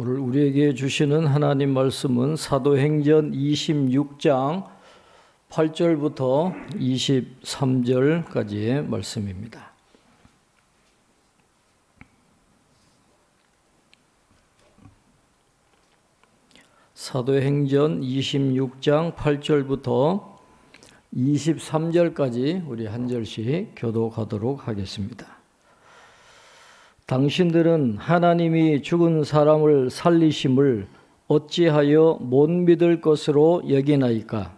오늘 우리에게 주시는 하나님 말씀은 사도행전 26장 8절부터 23절까지의 말씀입니다. 사도행전 26장 8절부터 23절까지 우리 한 절씩 교독하도록 하겠습니다. 당신들은 하나님이 죽은 사람을 살리심을 어찌하여 못 믿을 것으로 여기나이까?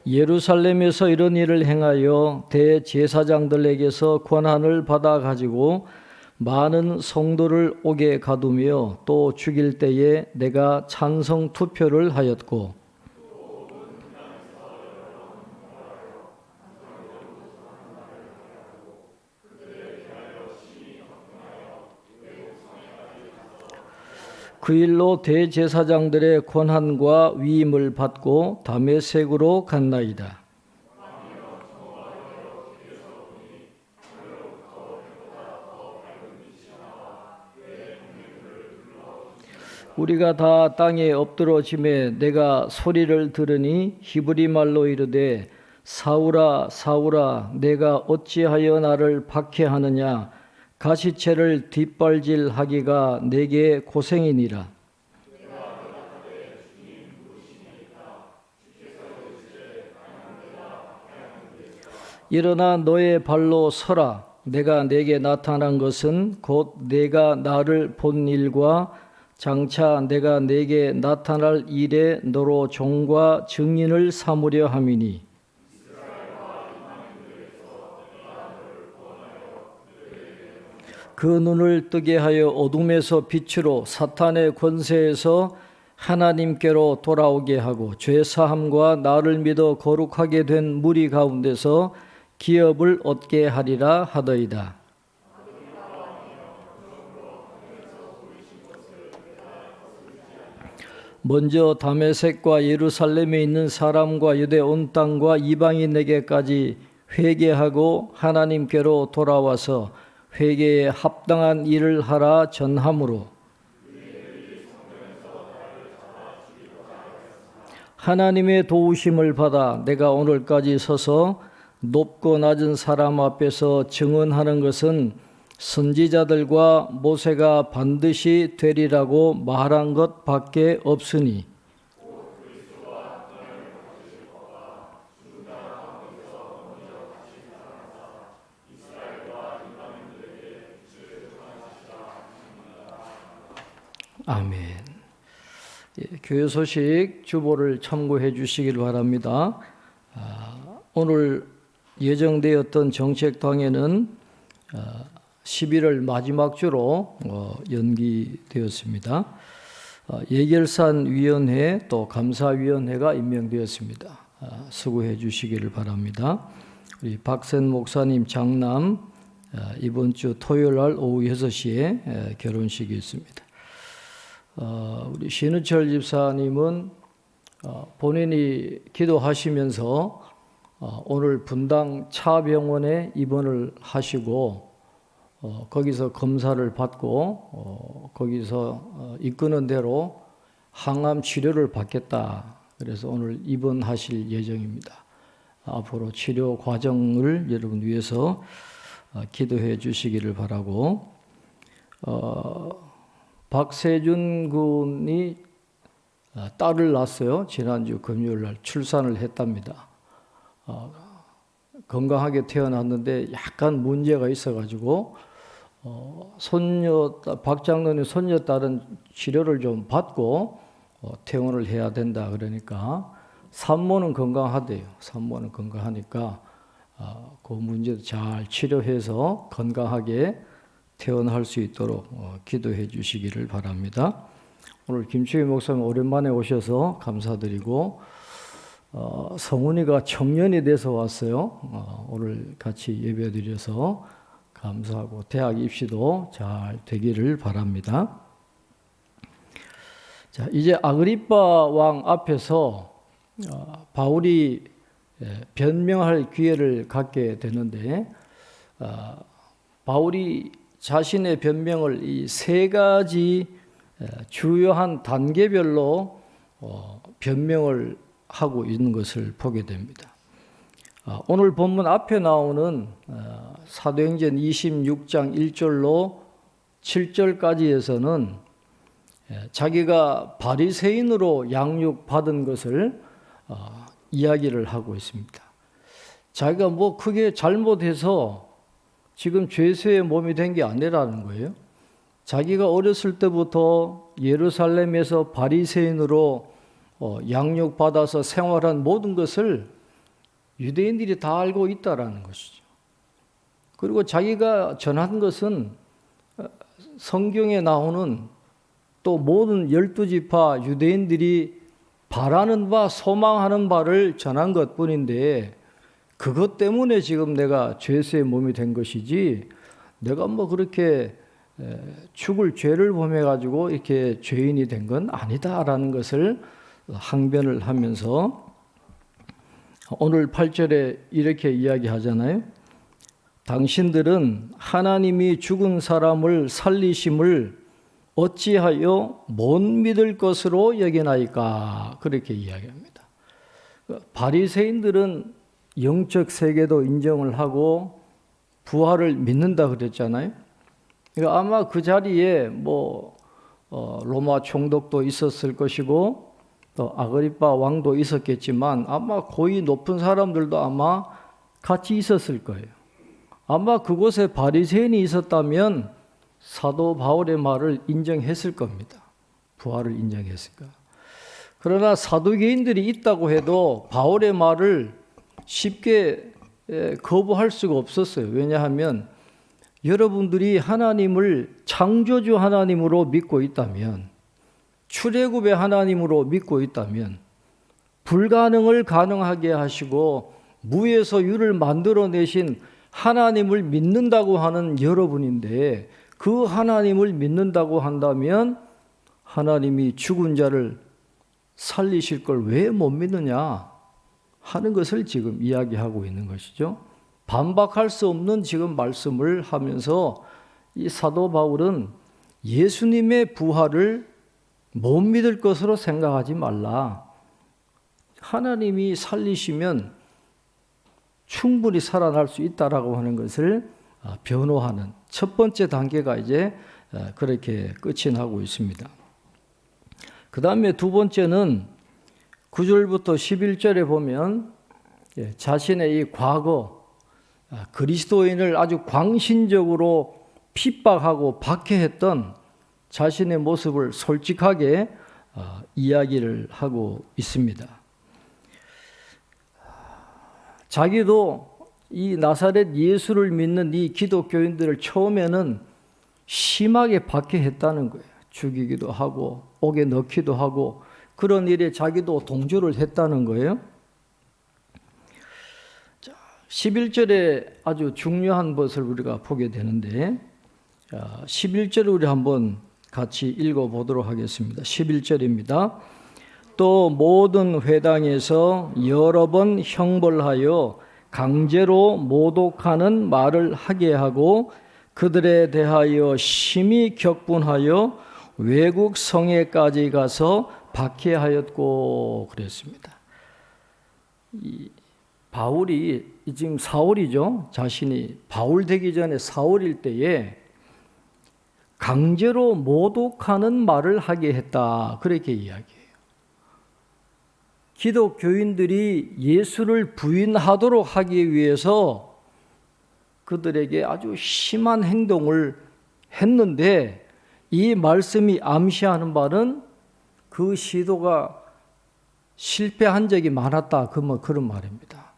예루살렘에서 이런 일을 행하여 대제사장들에게서 권한을 받아 가지고 많은 성도를 옥에 가두며 또 죽일 때에 내가 찬성 투표를 하였고 그 일로 대제사장들의 권한과 위임을 받고 다메섹으로 갔나이다. 우리가 다 땅에 엎드러짐에 내가 소리를 들으니 히브리 말로 이르되 사울아 사울아 내가 어찌하여 나를 박해하느냐 가시체를 뒷발질하기가 내게 고생이니라. 일어나 너의 발로 서라. 내가 내게 나타난 것은 곧 내가 나를 본 일과 장차 내가 내게 나타날 일에 너로 종과 증인을 삼으려 함이니 그 눈을 뜨게 하여 어둠에서 빛으로 사탄의 권세에서 하나님께로 돌아오게 하고 죄사함과 나를 믿어 거룩하게 된 무리 가운데서 기업을 얻게 하리라 하더이다. 먼저 다메섹과 예루살렘에 있는 사람과 유대 온 땅과 이방인에게까지 회개하고 하나님께로 돌아와서 회개에 합당한 일을 하라 전함으로 하나님의 도우심을 받아 내가 오늘까지 서서 높고 낮은 사람 앞에서 증언하는 것은 선지자들과 모세가 반드시 되리라고 말한 것 밖에 없으니 아멘. 교회 소식 주보를 참고해 주시길 바랍니다. 오늘 예정되었던 정책당에는 11월 마지막 주로 연기되었습니다. 예결산위원회 또 감사위원회가 임명되었습니다. 수고해 주시기를 바랍니다. 우리 박센 목사님 장남 이번 주 토요일 날 오후 6시에 결혼식이 있습니다. 우리 신우철 집사님은 본인이 기도하시면서 오늘 분당 차병원에 입원을 하시고 거기서 검사를 받고 거기서 이끄는 대로 항암 치료를 받겠다. 그래서 오늘 입원하실 예정입니다. 앞으로 치료 과정을 여러분 위해서 기도해 주시기를 바라고 박세준 군이 딸을 낳았어요. 지난주 금요일 날 출산을 했답니다. 건강하게 태어났는데 약간 문제가 있어가지고 박 장로님 손녀딸은 치료를 좀 받고 퇴원을 해야 된다 그러니까 산모는 건강하대요. 산모는 건강하니까 그 문제도 잘 치료해서 건강하게 퇴원할 수 있도록 기도해 주시기를 바랍니다. 오늘 김추희 목사님 오랜만에 오셔서 감사드리고 성훈이가 청년이 돼서 왔어요. 오늘 같이 예배드려서 감사하고 대학 입시도 잘 되기를 바랍니다. 자, 이제 아그리빠 왕 앞에서 바울이 변명할 기회를 갖게 되는데 바울이 자신의 변명을 이 세 가지 주요한 단계별로 변명을 하고 있는 것을 보게 됩니다. 오늘 본문 앞에 나오는 사도행전 26장 1절로 7절까지에서는 자기가 바리새인으로 양육받은 것을 이야기를 하고 있습니다. 자기가 뭐 크게 잘못해서 지금 죄수의 몸이 된 게 아니라는 거예요. 자기가 어렸을 때부터 예루살렘에서 바리새인으로 양육받아서 생활한 모든 것을 유대인들이 다 알고 있다라는 것이죠. 그리고 자기가 전한 것은 성경에 나오는 또 모든 12지파 유대인들이 바라는 바, 소망하는 바를 전한 것뿐인데 그것 때문에 지금 내가 죄수의 몸이 된 것이지 내가 뭐 그렇게 죽을 죄를 범해가지고 이렇게 죄인이 된 건 아니다라는 것을 항변을 하면서 오늘 8절에 이렇게 이야기하잖아요. 당신들은 하나님이 죽은 사람을 살리심을 어찌하여 못 믿을 것으로 여기나이까 그렇게 이야기합니다. 바리새인들은 영적 세계도 인정을 하고 부활을 믿는다 그랬잖아요. 그러니까 아마 그 자리에 로마 총독도 있었을 것이고 또 아그리파 왕도 있었겠지만 아마 고위 높은 사람들도 아마 같이 있었을 거예요. 아마 그곳에 바리새인이 있었다면 사도 바울의 말을 인정했을 겁니다. 부활을 인정했을까. 그러나 사두개인들이 있다고 해도 바울의 말을 쉽게 거부할 수가 없었어요. 왜냐하면 여러분들이 하나님을 창조주 하나님으로 믿고 있다면, 출애굽의 하나님으로 믿고 있다면, 불가능을 가능하게 하시고 무에서 유를 만들어내신 하나님을 믿는다고 하는 여러분인데, 그 하나님을 믿는다고 한다면 하나님이 죽은 자를 살리실 걸 왜 못 믿느냐 하는 것을 지금 이야기하고 있는 것이죠. 반박할 수 없는 지금 말씀을 하면서 이 사도 바울은 예수님의 부활을 못 믿을 것으로 생각하지 말라. 하나님이 살리시면 충분히 살아날 수 있다라고 하는 것을 변호하는 첫 번째 단계가 이제 그렇게 끝이 나고 있습니다. 그 다음에 두 번째는 9절부터 11절에 보면 자신의 이 과거 그리스도인을 아주 광신적으로 핍박하고 박해했던 자신의 모습을 솔직하게 이야기를 하고 있습니다. 자기도 이 나사렛 예수를 믿는 이 기독교인들을 처음에는 심하게 박해했다는 거예요. 죽이기도 하고 옥에 넣기도 하고 그런 일에 자기도 동조를 했다는 거예요. 11절에 아주 중요한 것을 우리가 보게 되는데 11절을 우리 한번 같이 읽어보도록 하겠습니다. 11절입니다. 또 모든 회당에서 여러 번 형벌하여 강제로 모독하는 말을 하게 하고 그들에 대하여 심히 격분하여 외국 성에까지 가서 박해하였고 그랬습니다. 바울이 지금 사울이죠. 자신이 바울 되기 전에 사울일 때에 강제로 모독하는 말을 하게 했다. 그렇게 이야기해요. 기독교인들이 예수를 부인하도록 하기 위해서 그들에게 아주 심한 행동을 했는데 이 말씀이 암시하는 바는 그 시도가 실패한 적이 많았다. 그런 말입니다.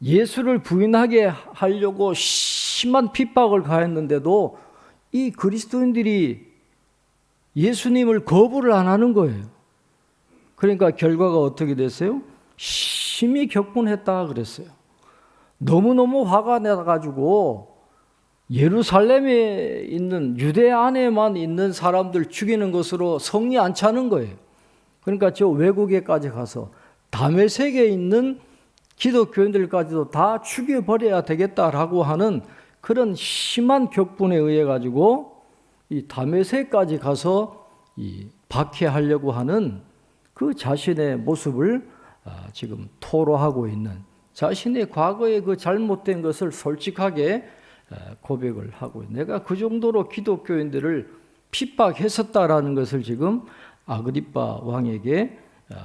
예수를 부인하게 하려고 심한 핍박을 가했는데도 이 그리스도인들이 예수님을 거부를 안 하는 거예요. 그러니까 결과가 어떻게 됐어요? 심히 격분했다 그랬어요. 너무너무 화가 나가지고 예루살렘에 있는 유대 안에만 있는 사람들 죽이는 것으로 성이 안 차는 거예요. 그러니까 저 외국에까지 가서 다메섹에 있는 기독교인들까지도 다 죽여버려야 되겠다라고 하는 그런 심한 격분에 의해 가지고 이 다메섹까지 가서 이 박해하려고 하는 그 자신의 모습을 지금 토로하고 있는, 자신의 과거의 그 잘못된 것을 솔직하게 고백을 하고 있는, 내가 그 정도로 기독교인들을 핍박했었다라는 것을 지금 아그리빠 왕에게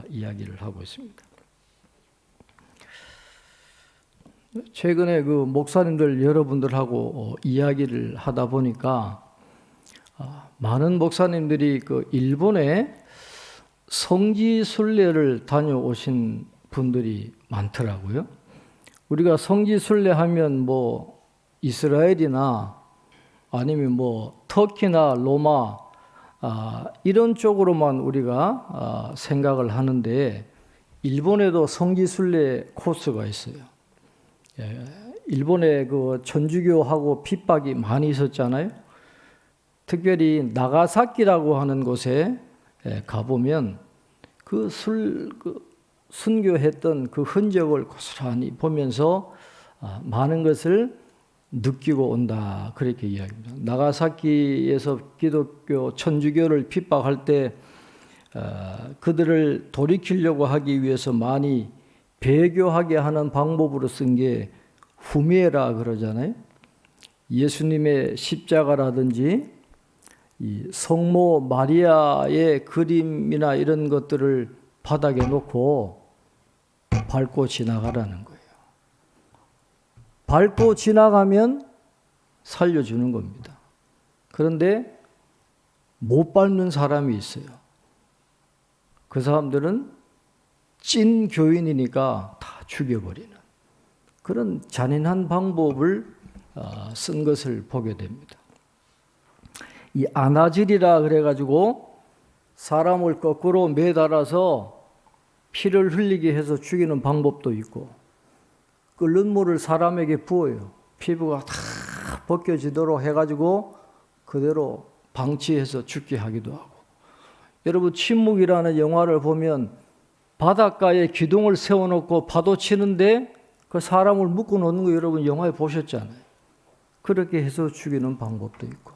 이야기를 하고 있습니다. 최근에 그 목사님들 여러분들하고 이야기를 하다 보니까 많은 목사님들이 그 일본에 성지 순례를 다녀오신 분들이 많더라고요. 우리가 성지 순례하면 뭐 이스라엘이나 아니면 뭐 터키나 로마 이런 쪽으로만 우리가 생각을 하는데, 일본에도 성지 순례 코스가 있어요. 일본에 그 천주교하고 핍박이 많이 있었잖아요. 특별히 나가사키라고 하는 곳에 가보면 그 순교했던 그 흔적을 고스란히 보면서 많은 것을 느끼고 온다, 그렇게 이야기합니다. 나가사키에서 기독교 천주교를 핍박할 때 그들을 돌이키려고 하기 위해서 많이 배교하게 하는 방법으로 쓴 게 후미에라 그러잖아요. 예수님의 십자가라든지 이 성모 마리아의 그림이나 이런 것들을 바닥에 놓고 밟고 지나가라는 거예요. 밟고 지나가면 살려주는 겁니다. 그런데 못 밟는 사람이 있어요. 그 사람들은 찐 교인이니까 다 죽여버리는 그런 잔인한 방법을 쓴 것을 보게 됩니다. 이 아나질이라 그래가지고 사람을 거꾸로 매달아서 피를 흘리게 해서 죽이는 방법도 있고, 끓는 물을 사람에게 부어요. 피부가 다 벗겨지도록 해가지고 그대로 방치해서 죽게 하기도 하고. 여러분, 침묵이라는 영화를 보면 바닷가에 기둥을 세워놓고 파도 치는데 그 사람을 묶어 놓는 거 여러분 영화에 보셨잖아요. 그렇게 해서 죽이는 방법도 있고,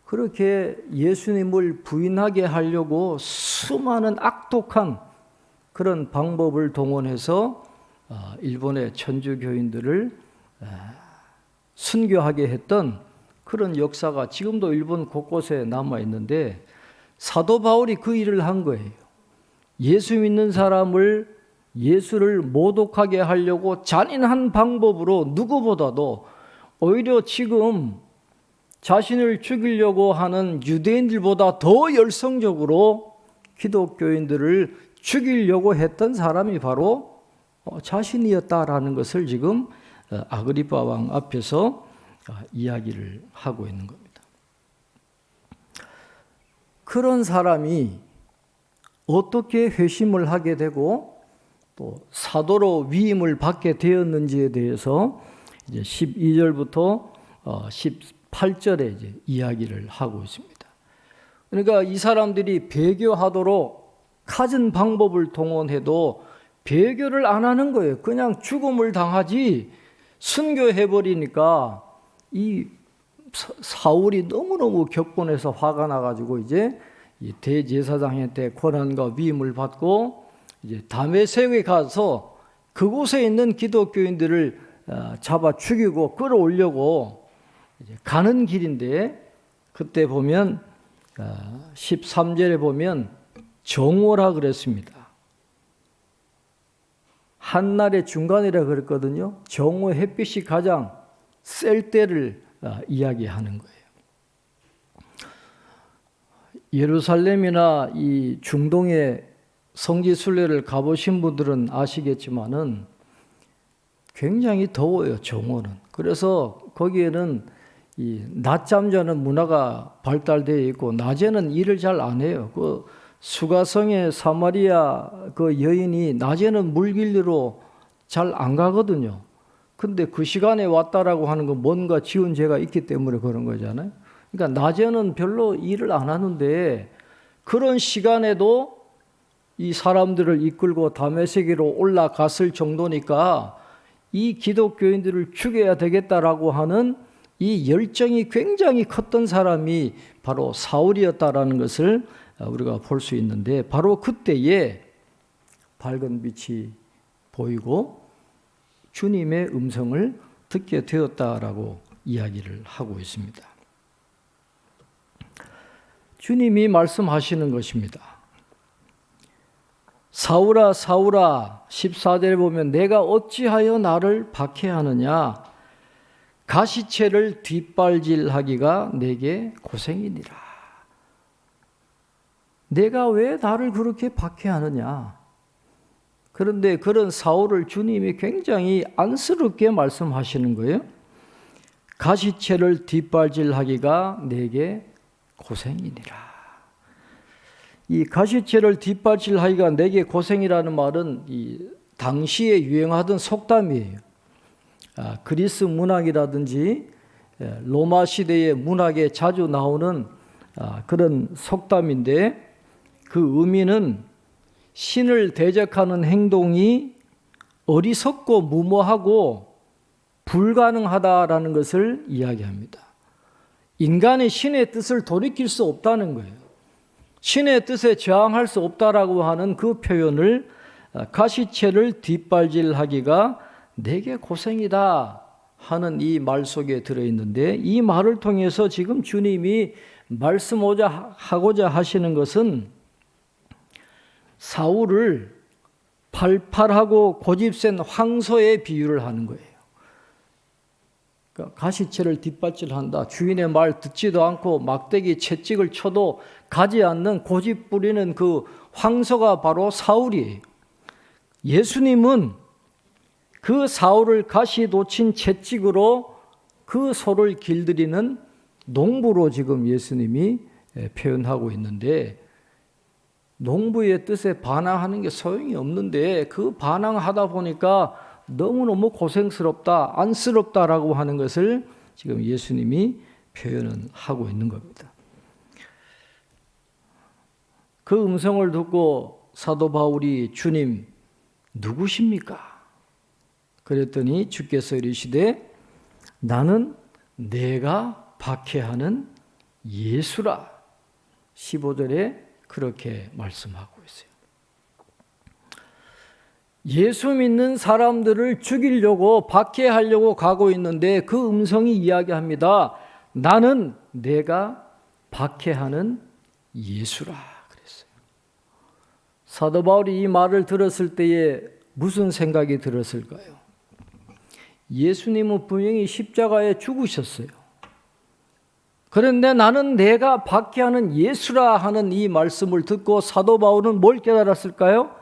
그렇게 예수님을 부인하게 하려고 수많은 악독한 그런 방법을 동원해서 일본의 천주교인들을 순교하게 했던 그런 역사가 지금도 일본 곳곳에 남아 있는데, 사도 바울이 그 일을 한 거예요. 예수 믿는 사람을, 예수를 모독하게 하려고 잔인한 방법으로 누구보다도 오히려 지금 자신을 죽이려고 하는 유대인들보다 더 열성적으로 기독교인들을 죽이려고 했던 사람이 바로 자신이었다라는 것을 지금 아그리빠 왕 앞에서 이야기를 하고 있는 겁니다. 그런 사람이 어떻게 회심을 하게 되고 또 사도로 위임을 받게 되었는지에 대해서 이제 12절부터 18절에 이제 이야기를 하고 있습니다. 그러니까 이 사람들이 배교하도록 갖은 방법을 동원해도 배교를 안 하는 거예요. 그냥 죽음을 당하지, 순교해버리니까 이 사울이 너무너무 격분해서 화가 나가지고 이제 이 대제사장한테 권한과 위임을 받고 이제 다메섹에 가서 그곳에 있는 기독교인들을 잡아 죽이고 끌어올려고 이제 가는 길인데, 그때 보면 13절에 보면 정오라 그랬습니다. 한날의 중간이라 그랬거든요. 정오 햇빛이 가장 셀 때를 이야기하는 거예요. 예루살렘이나 이 중동의 성지 순례를 가보신 분들은 아시겠지만은 굉장히 더워요, 정오는. 그래서 거기에는 이 낮잠 자는 문화가 발달되어 있고 낮에는 일을 잘 안 해요. 그 수가성의 사마리아 그 여인이 낮에는 물길로 잘 안 가거든요. 근데 그 시간에 왔다라고 하는 건 뭔가 지은 죄가 있기 때문에 그런 거잖아요. 그러니까 낮에는 별로 일을 안 하는데 그런 시간에도 이 사람들을 이끌고 다메섹으로 올라갔을 정도니까 이 기독교인들을 죽여야 되겠다라고 하는 이 열정이 굉장히 컸던 사람이 바로 사울이었다라는 것을 우리가 볼 수 있는데, 바로 그때에 밝은 빛이 보이고 주님의 음성을 듣게 되었다라고 이야기를 하고 있습니다. 주님이 말씀하시는 것입니다. 사울아 사울아, 14절에 보면 내가 어찌하여 나를 박해하느냐, 가시채를 뒷발질하기가 내게 고생이니라. 내가 왜 나를 그렇게 박해하느냐. 그런데 그런 사울을 주님이 굉장히 안쓰럽게 말씀하시는 거예요. 가시채를 뒷발질하기가 내게 고생이니라. 이 가시채를 뒷받칠하기가 내게 고생이라는 말은 이 당시에 유행하던 속담이에요. 그리스 문학이라든지 로마 시대의 문학에 자주 나오는 그런 속담인데, 그 의미는 신을 대적하는 행동이 어리석고 무모하고 불가능하다라는 것을 이야기합니다. 인간이 신의 뜻을 돌이킬 수 없다는 거예요. 신의 뜻에 저항할 수 없다라고 하는 그 표현을 가시채를 뒷발질하기가 내게 고생이다 하는 이 말 속에 들어있는데, 이 말을 통해서 지금 주님이 말씀하고자 하시는 것은 사울을 팔팔하고 고집센 황소에 비유를 하는 거예요. 가시채를 뒷받침한다. 주인의 말 듣지도 않고 막대기 채찍을 쳐도 가지 않는 고집 부리는 그 황소가 바로 사울이에요. 예수님은 그 사울을 가시 놓친 채찍으로 그 소를 길들이는 농부로 지금 예수님이 표현하고 있는데, 농부의 뜻에 반항하는 게 소용이 없는데 그 반항하다 보니까 너무너무 고생스럽다, 안쓰럽다라고 하는 것을 지금 예수님이 표현은 하고 있는 겁니다. 그 음성을 듣고 사도 바울이 주님 누구십니까? 그랬더니 주께서 이르시되 나는 내가 박해하는 예수라. 15절에 그렇게 말씀하고 있어요. 예수 믿는 사람들을 죽이려고 박해하려고 가고 있는데 그 음성이 이야기합니다. 나는 내가 박해하는 예수라 그랬어요. 사도 바울이 이 말을 들었을 때에 무슨 생각이 들었을까요? 예수님은 분명히 십자가에 죽으셨어요. 그런데 나는 내가 박해하는 예수라 하는 이 말씀을 듣고 사도 바울은 뭘 깨달았을까요?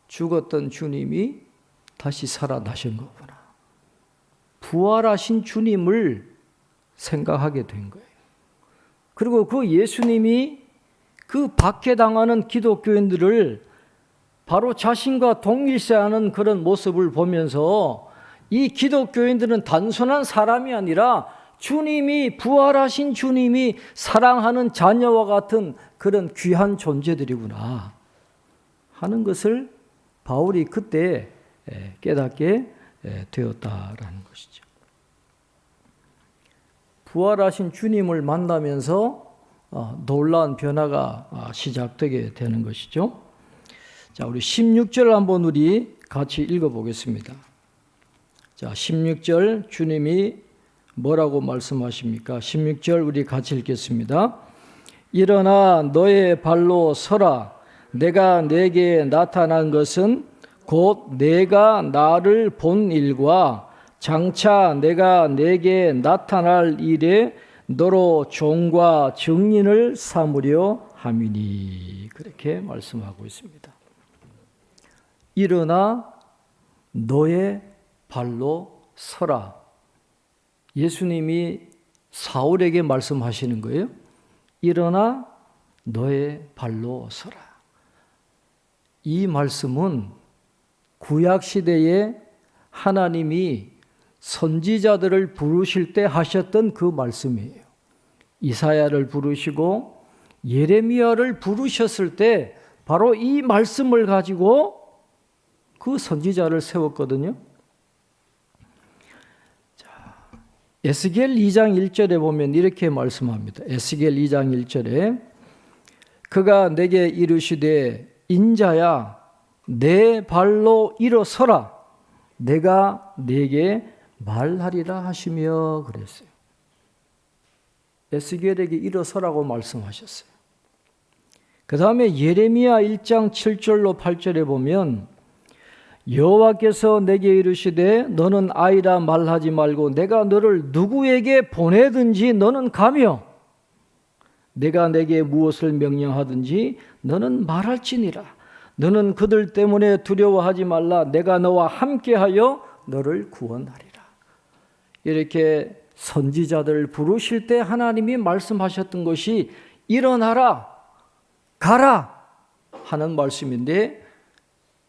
죽었던 주님이 다시 살아나신 거구나. 부활하신 주님을 생각하게 된 거예요. 그리고 그 예수님이 그 박해당하는 기독교인들을 바로 자신과 동일시하는 그런 모습을 보면서 이 기독교인들은 단순한 사람이 아니라 주님이, 부활하신 주님이 사랑하는 자녀와 같은 그런 귀한 존재들이구나 하는 것을 바울이 그때 깨닫게 되었다라는 것이죠. 부활하신 주님을 만나면서 놀라운 변화가 시작되게 되는 것이죠. 자, 우리 16절 한번 우리 같이 읽어보겠습니다. 자, 16절 주님이 뭐라고 말씀하십니까? 16절 우리 같이 읽겠습니다. 일어나 너의 발로 서라. 내가 내게 나타난 것은 곧 내가 나를 본 일과 장차 내가 내게 나타날 일에 너로 종과 증인을 삼으려 함이니. 그렇게 말씀하고 있습니다. 일어나 너의 발로 서라. 예수님이 사울에게 말씀하시는 거예요. 일어나 너의 발로 서라. 이 말씀은 구약시대에 하나님이 선지자들을 부르실 때 하셨던 그 말씀이에요. 이사야를 부르시고 예레미야를 부르셨을 때 바로 이 말씀을 가지고 그 선지자를 세웠거든요. 에스겔 2장 1절에 보면 이렇게 말씀합니다. 에스겔 2장 1절에 그가 내게 이르시되 인자야 내 발로 일어서라 내가 네게 말하리라 하시며 그랬어요. 에스겔에게 일어서라고 말씀하셨어요. 그 다음에 예레미야 1장 7절로 8절에 보면 여호와께서 내게 이르시되 너는 아이라 말하지 말고 내가 너를 누구에게 보내든지 너는 가며 내가 내게 무엇을 명령하든지 너는 말할지니라. 너는 그들 때문에 두려워하지 말라. 내가 너와 함께하여 너를 구원하리라. 이렇게 선지자들 부르실 때 하나님이 말씀하셨던 것이 일어나라, 가라 하는 말씀인데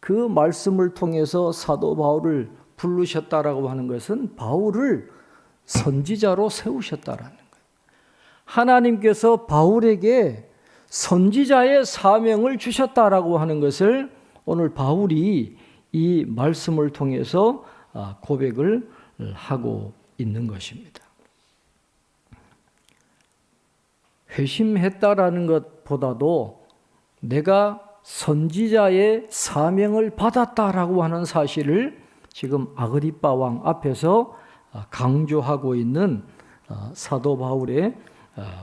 그 말씀을 통해서 사도 바울을 부르셨다라고 하는 것은 바울을 선지자로 세우셨다라는 거예요. 하나님께서 바울에게 선지자의 사명을 주셨다라고 하는 것을 오늘 바울이 이 말씀을 통해서 고백을 하고 있는 것입니다. 회심했다라는 것보다도 내가 선지자의 사명을 받았다라고 하는 사실을 지금 아그리빠 왕 앞에서 강조하고 있는 사도 바울의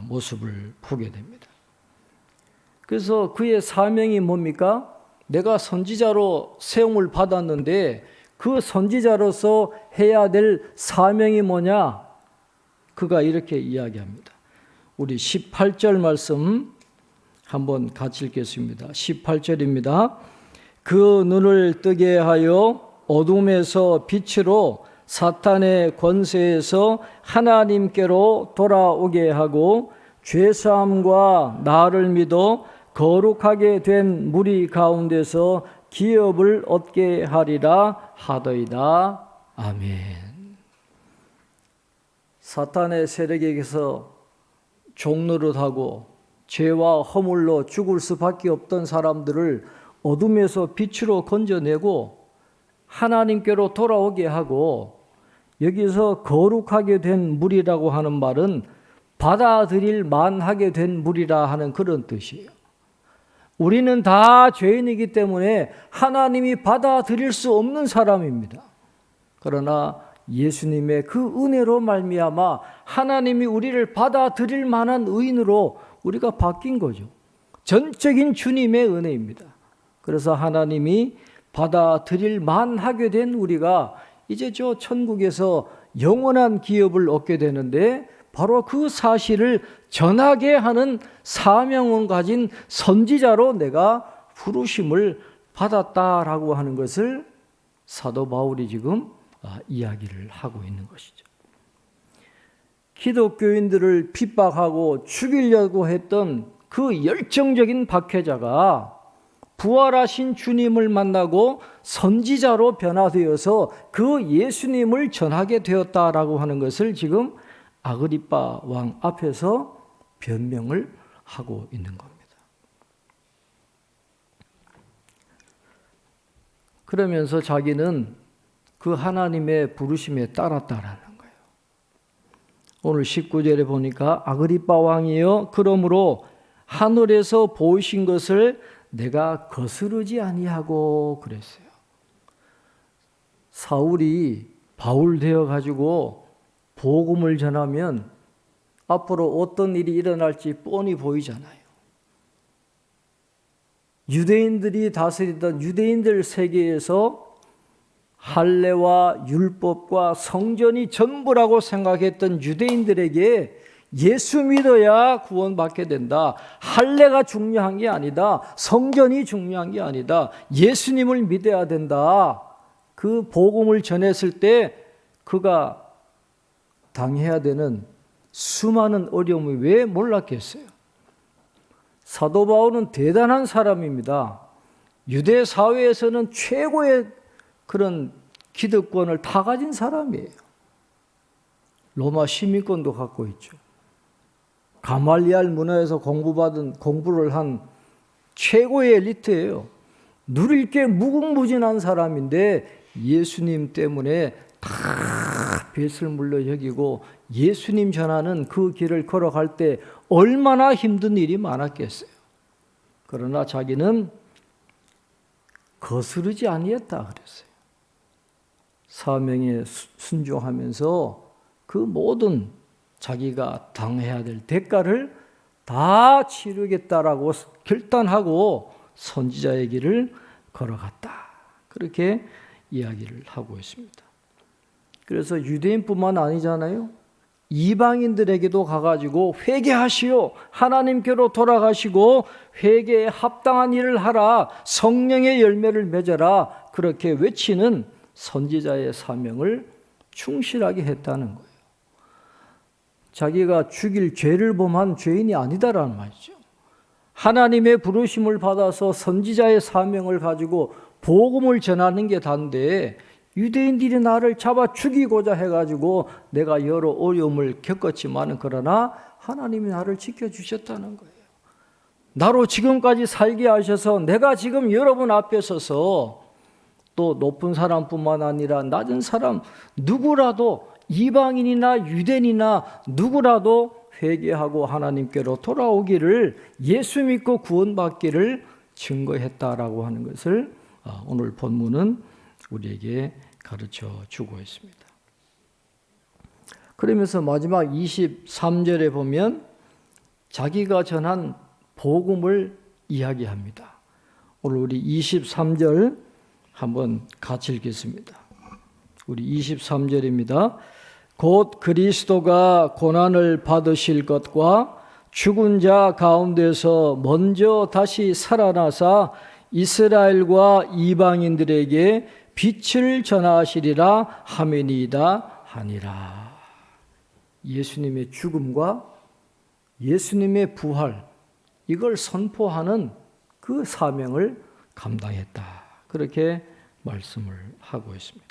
모습을 보게 됩니다. 그래서 그의 사명이 뭡니까? 내가 선지자로 세움을 받았는데 그 선지자로서 해야 될 사명이 뭐냐? 그가 이렇게 이야기합니다. 우리 18절 말씀 한번 같이 읽겠습니다. 18절입니다. 그 눈을 뜨게 하여 어둠에서 빛으로 사탄의 권세에서 하나님께로 돌아오게 하고 죄사함과 나를 믿어 거룩하게 된 무리 가운데서 기업을 얻게 하리라 하더이다. 아멘. 사탄의 세력에게서 종노릇하고 죄와 허물로 죽을 수밖에 없던 사람들을 어둠에서 빛으로 건져내고 하나님께로 돌아오게 하고 여기서 거룩하게 된 무리라고 하는 말은 받아들일 만하게 된 무리라 하는 그런 뜻이에요. 우리는 다 죄인이기 때문에 하나님이 받아들일 수 없는 사람입니다. 그러나 예수님의 그 은혜로 말미암아 하나님이 우리를 받아들일 만한 의인으로 우리가 바뀐 거죠. 전적인 주님의 은혜입니다. 그래서 하나님이 받아들일 만하게 된 우리가 이제 저 천국에서 영원한 기업을 얻게 되는데 바로 그 사실을 전하게 하는 사명을 가진 선지자로 내가 부르심을 받았다라고 하는 것을 사도 바울이 지금 이야기를 하고 있는 것이죠. 기독교인들을 핍박하고 죽이려고 했던 그 열정적인 박해자가 부활하신 주님을 만나고 선지자로 변화되어서 그 예수님을 전하게 되었다라고 하는 것을 지금 아그리빠 왕 앞에서 변명을 하고 있는 겁니다. 그러면서 자기는 그 하나님의 부르심에 따랐다라는 거예요. 오늘 19절에 보니까 아그리빠 왕이여 그러므로 하늘에서 보이신 것을 내가 거스르지 아니하고 그랬어요. 사울이 바울 되어 가지고 복음을 전하면 앞으로 어떤 일이 일어날지 뻔히 보이잖아요. 유대인들이 다스리던 유대인들 세계에서 할례와 율법과 성전이 전부라고 생각했던 유대인들에게 예수 믿어야 구원받게 된다. 할례가 중요한 게 아니다. 성전이 중요한 게 아니다. 예수님을 믿어야 된다. 그 복음을 전했을 때 그가 당해야 되는 수많은 어려움이 왜 몰랐겠어요? 사도 바울은 대단한 사람입니다. 유대 사회에서는 최고의 그런 기득권을 다 가진 사람이에요. 로마 시민권도 갖고 있죠. 가말리알 문화에서 공부를 한 최고의 엘리트예요. 누릴 게 무궁무진한 사람인데 예수님 때문에 다 뱃을 물러 여기고 예수님 전하는 그 길을 걸어갈 때 얼마나 힘든 일이 많았겠어요. 그러나 자기는 거스르지 아니했다 그랬어요. 사명에 순종하면서 그 모든 자기가 당해야 될 대가를 다 치르겠다라고 결단하고 선지자의 길을 걸어갔다. 그렇게 이야기를 하고 있습니다. 그래서 유대인뿐만 아니잖아요. 이방인들에게도 가가지고 회개하시오. 하나님께로 돌아가시고 회개에 합당한 일을 하라. 성령의 열매를 맺어라. 그렇게 외치는 선지자의 사명을 충실하게 했다는 거예요. 자기가 죽일 죄를 범한 죄인이 아니다라는 말이죠. 하나님의 부르심을 받아서 선지자의 사명을 가지고 복음을 전하는 게 단데 유대인들이 나를 잡아 죽이고자 해가지고 내가 여러 어려움을 겪었지만 그러나 하나님이 나를 지켜주셨다는 거예요. 나로 지금까지 살게 하셔서 내가 지금 여러분 앞에 서서 또 높은 사람뿐만 아니라 낮은 사람 누구라도 이방인이나 유대인이나 누구라도 회개하고 하나님께로 돌아오기를 예수 믿고 구원받기를 증거했다라고 하는 것을 오늘 본문은 우리에게 가르쳐 주고 있습니다. 그러면서 마지막 23절에 보면 자기가 전한 복음을 이야기합니다. 오늘 우리 23절 한번 같이 읽겠습니다. 우리 23절입니다. 곧 그리스도가 고난을 받으실 것과 죽은 자 가운데서 먼저 다시 살아나사 이스라엘과 이방인들에게 빛을 전하시리라 하매니이다 하니라. 예수님의 죽음과 예수님의 부활, 이걸 선포하는 그 사명을 감당했다. 그렇게 말씀을 하고 있습니다.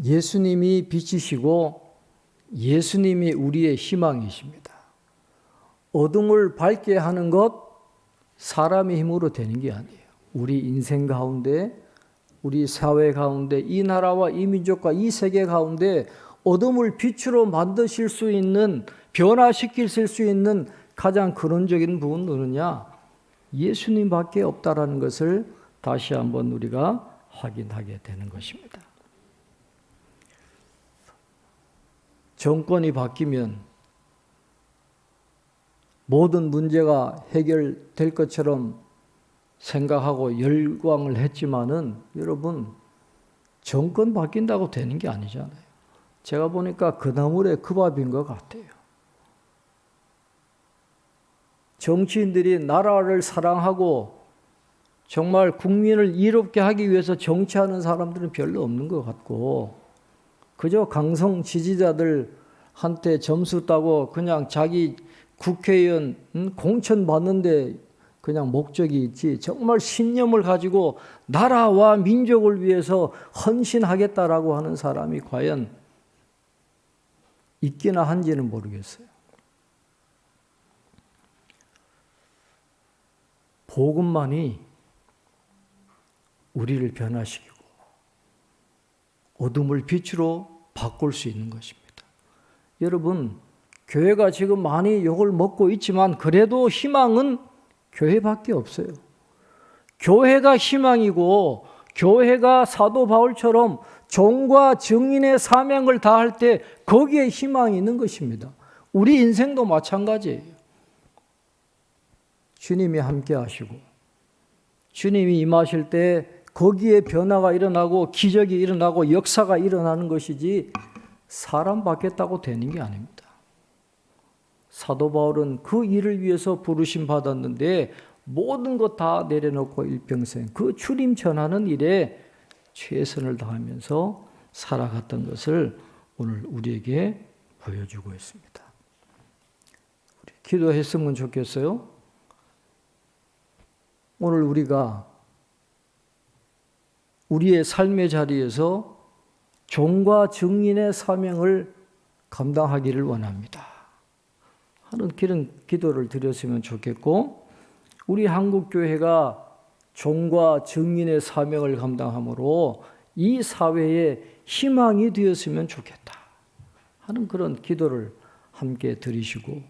예수님이 빛이시고 예수님이 우리의 희망이십니다. 어둠을 밝게 하는 것 사람의 힘으로 되는 게 아니에요. 우리 인생 가운데, 우리 사회 가운데, 이 나라와 이 민족과 이 세계 가운데 어둠을 빛으로 만드실 수 있는, 변화시킬 수 있는 가장 근원적인 부분은 누구냐? 예수님밖에 없다라는 것을 다시 한번 우리가 확인하게 되는 것입니다. 정권이 바뀌면 모든 문제가 해결될 것처럼 생각하고 열광을 했지만은 여러분, 정권 바뀐다고 되는 게 아니잖아요. 제가 보니까 그 나물에 그 밥인 것 같아요. 정치인들이 나라를 사랑하고 정말 국민을 이롭게 하기 위해서 정치하는 사람들은 별로 없는 것 같고, 그저 강성 지지자들한테 점수 따고 그냥 자기 국회의원 공천 받는데 그냥 목적이 있지, 정말 신념을 가지고 나라와 민족을 위해서 헌신하겠다라고 하는 사람이 과연 있기나 한지는 모르겠어요. 복음만이 우리를 변화시키고 어둠을 빛으로 바꿀 수 있는 것입니다. 여러분, 교회가 지금 많이 욕을 먹고 있지만 그래도 희망은 교회밖에 없어요. 교회가 희망이고 교회가 사도 바울처럼 종과 증인의 사명을 다할 때 거기에 희망이 있는 것입니다. 우리 인생도 마찬가지예요. 주님이 함께 하시고 주님이 임하실 때 거기에 변화가 일어나고 기적이 일어나고 역사가 일어나는 것이지 사람 받겠다고 되는 게 아닙니다. 사도 바울은 그 일을 위해서 부르심 받았는데 모든 것 다 내려놓고 일평생 그 주님 전하는 일에 최선을 다하면서 살아갔던 것을 오늘 우리에게 보여주고 있습니다. 우리 기도했으면 좋겠어요. 오늘 우리가 우리의 삶의 자리에서 종과 증인의 사명을 감당하기를 원합니다. 하는 그런 기도를 드렸으면 좋겠고, 우리 한국교회가 종과 증인의 사명을 감당함으로 이 사회에 희망이 되었으면 좋겠다 하는 그런 기도를 함께 드리시고,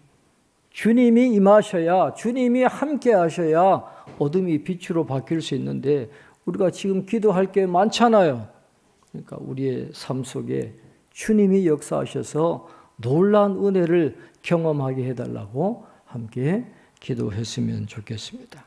주님이 임하셔야, 주님이 함께 하셔야 어둠이 빛으로 바뀔 수 있는데 우리가 지금 기도할 게 많잖아요. 그러니까 우리의 삶 속에 주님이 역사하셔서 놀라운 은혜를 경험하게 해달라고 함께 기도했으면 좋겠습니다.